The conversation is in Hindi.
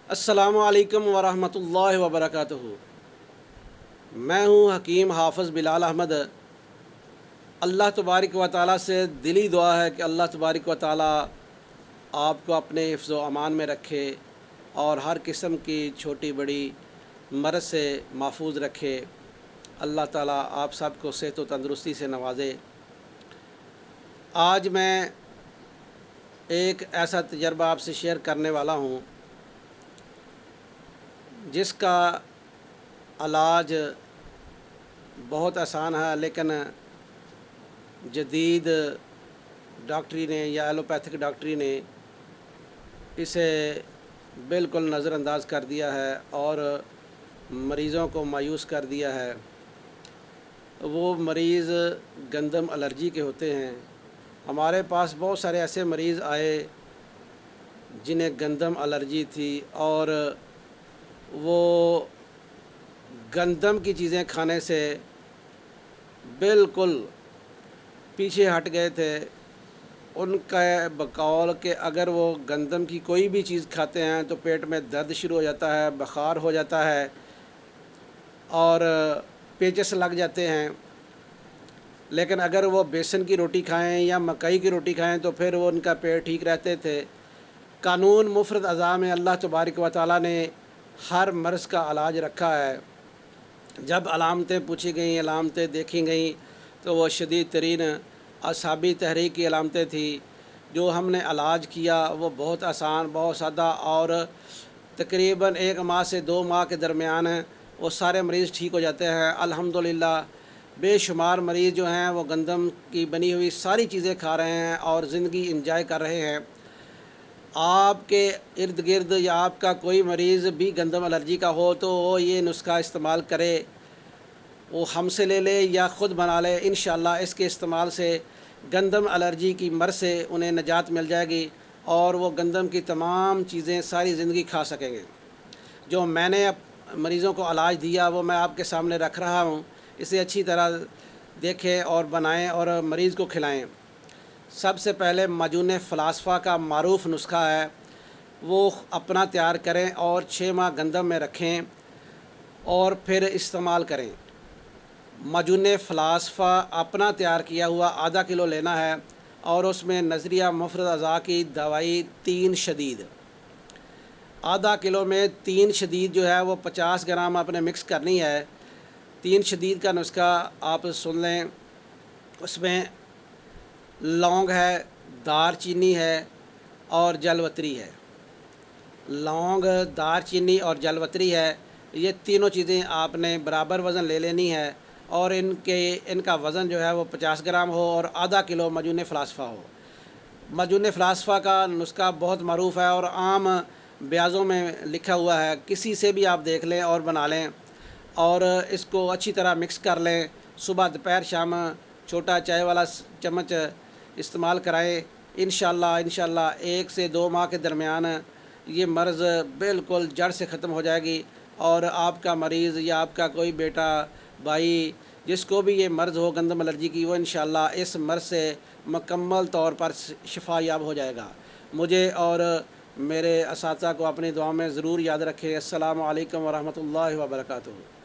अस्सलामु अलैकुम वरहमतुल्लाहि वबरकातुहू। मैं हूँ हकीम हाफ़िज़ बिलाल अहमद। अल्लाह तबारक व तआला से दिली दुआ है कि अल्लाह तबारक व तआला आपको अपने हिफ्ज़ व अमान में रखे और हर किस्म की छोटी बड़ी मर्ज़ से महफूज रखे। अल्लाह ताला आप सबको सेहत व तंदुरुस्ती से नवाजे। आज मैं एक ऐसा तजर्बा आपसे शेयर करने वाला हूँ जिसका इलाज बहुत आसान है, लेकिन जदीद डॉक्टरी ने या एलोपैथिक डॉक्टरी ने इसे बिल्कुल नज़रअंदाज कर दिया है और मरीज़ों को मायूस कर दिया है। वो मरीज़ गंदम एलर्जी के होते हैं। हमारे पास बहुत सारे ऐसे मरीज़ आए जिन्हें गंदम एलर्जी थी और वो गंदम की चीज़ें खाने से बिल्कुल पीछे हट गए थे। उनका बकौल कि अगर वो गंदम की कोई भी चीज़ खाते हैं तो पेट में दर्द शुरू हो जाता है, बुखार हो जाता है और पेचिश लग जाते हैं। लेकिन अगर वो बेसन की रोटी खाएं या मकई की रोटी खाएं तो फिर वो उनका पेट ठीक रहते थे। कानून मुफ़रद अज़ा में अल्लाह तबारक व तआला ने हर मर्ज़ का इलाज रखा है। जब अलामतें पूछी गई, अलामतें देखी गई तो वो शदीद तरीन असाबी तहरीक की अलामतें थी। जो हमने इलाज किया वो बहुत आसान, बहुत सादा और तकरीबन 1 माह से 2 माह के दरमियान वो सारे मरीज़ ठीक हो जाते हैं अल्हम्दुलिल्लाह। बेशुमार मरीज़ जो हैं वो गंदम की बनी हुई सारी चीज़ें खा रहे हैं और ज़िंदगी इंजॉय कर रहे हैं। आपके इर्द गिर्द या आपका कोई मरीज़ भी गंदम एलर्जी का हो तो वो ये नुस्खा इस्तेमाल करे, वो हमसे ले ले या ख़ुद बना ले। इंशाअल्लाह इसके इस्तेमाल से गंदम एलर्जी की मर्ज़ से उन्हें निजात मिल जाएगी और वो गंदम की तमाम चीज़ें सारी ज़िंदगी खा सकेंगे। जो मैंने मरीज़ों को इलाज दिया वो मैं आपके सामने रख रहा हूँ। इसे अच्छी तरह देखें और बनाएं और मरीज़ को खिलाएं। सबसे पहले माजून फ़लास्फ़ा का मारूफ़ नुस्खा है, वो अपना तैयार करें और 6 माह गंदम में रखें और फिर इस्तेमाल करें। माजून फ़लास्फ़ा अपना तैयार किया हुआ आधा किलो लेना है और उसमें नज़रिया मुफ़रद अज़ा की दवाई 3 शदीद, आधा किलो में 3 शदीद जो है वो 50 ग्राम आपने मिक्स करनी है। 3 शदीद का नुस्खा आप सुन लें। उसमें लौंग है, दारचीनी है और जलवतरी है। लौंग, दारचीनी और जलवतरी है, ये तीनों चीज़ें आपने बराबर वज़न ले लेनी है और इनका वज़न जो है वो 50 ग्राम हो और आधा किलो माजून फ़लास्फ़ा हो। माजून फ़लास्फ़ा का नुस्खा बहुत मरूफ़ है और आम ब्याज़ों में लिखा हुआ है। किसी से भी आप देख लें और बना लें और इसको अच्छी तरह मिक्स कर लें। सुबह, दोपहर, शाम छोटा चाय वाला चम्मच इस्तेमाल कराएँ। इंशाअल्लाह 1 से 2 माह के दरमियान ये मर्ज़ बिल्कुल जड़ से ख़त्म हो जाएगी और आपका मरीज़ या आपका कोई बेटा, भाई, जिसको भी ये मर्ज़ हो गंदम एलर्जी की, वो इंशाअल्लाह इस मर्ज़ से मुकम्मल तौर पर शिफा याब हो जाएगा। मुझे और मेरे असातिज़ा को अपनी दुआ में ज़रूर याद रखें। अस्सलामु अलैकुम वरहमतुल्लाहि वबरकातुहू।